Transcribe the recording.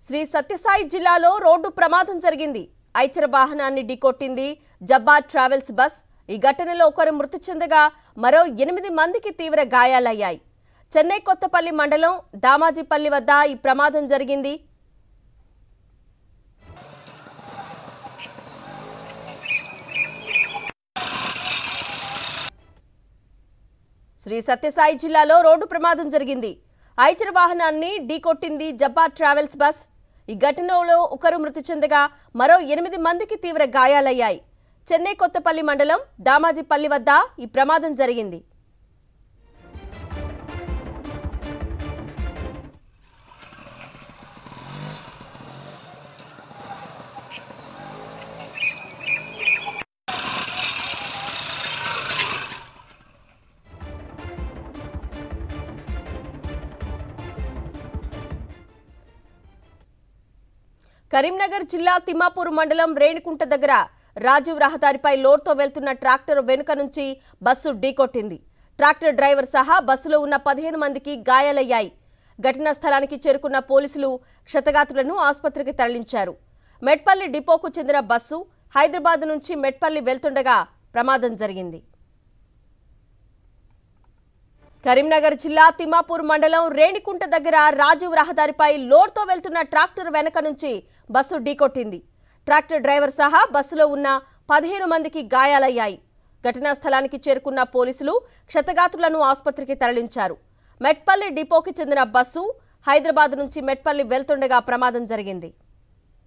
శ్రీ సత్యసాయి జిల్లాలో రోడ్డు ప్రమాదం జరిగింది. ఐచర్ వాహనాన్ని ఢీకొట్టింది జబ్బార్ ట్రావెల్స్ బస్. ఈ ఘటనలో ఒకరు మృతి చెందగా మరో 8 మందికి తీవ్ర గాయాలయ్యాయి. చెన్నై కొత్తపల్లి మండలం దామాజీపల్లి వద్ద ఈ ప్రమాదం జరిగింది. శ్రీ సత్యసాయి జిల్లాలో రోడ్డు ప్రమాదం జరిగింది. ఐచర్ వాహనాన్ని ఢీకొట్టింది జబ్బార్ ట్రావెల్స్ బస్. ఈ ఘటనలో ఒకరు మృతి చెందగా మరో 8 మందికి తీవ్ర గాయాలయ్యాయి. చెన్నై కొత్తపల్లి మండలం దామాజీపల్లి వద్ద ఈ ప్రమాదం జరిగింది. కరీంనగర్ జిల్లా తిమ్మాపూర్ మండలం రేణికుంట దగ్గర రాజీవ్ రహదారిపై లోడ్తో వెళ్తున్న ట్రాక్టర్ వెనుక నుంచి బస్సు ఢీకొట్టింది. ట్రాక్టర్ డ్రైవర్ సహా బస్సులో ఉన్న 15 మందికి గాయాలయ్యాయి. ఘటనా స్థలానికి చేరుకున్న పోలీసులు క్షతగాత్రులను ఆసుపత్రికి తరలించారు. మెట్పల్లి డిపోకు చెందిన బస్సు హైదరాబాద్ నుంచి మెట్పల్లి వెళ్తుండగా ప్రమాదం జరిగింది. కరీంనగర్ జిల్లా తిమ్మాపూర్ మండలం రేణికుంట దగ్గర రాజీవ్ రహదారిపై లోడ్తో వెళ్తున్న ట్రాక్టర్ వెనక నుంచి బస్సు ఢీకొట్టింది. ట్రాక్టర్ డ్రైవర్ సహా బస్సులో ఉన్న 15 మందికి గాయాలయ్యాయి. ఘటనా స్థలానికి చేరుకున్న పోలీసులు క్షతగాత్రులను ఆసుపత్రికి తరలించారు. మెట్పల్లి డిపోకి చెందిన బస్సు హైదరాబాద్ నుంచి మెట్పల్లి వెళ్తుండగా ప్రమాదం జరిగింది.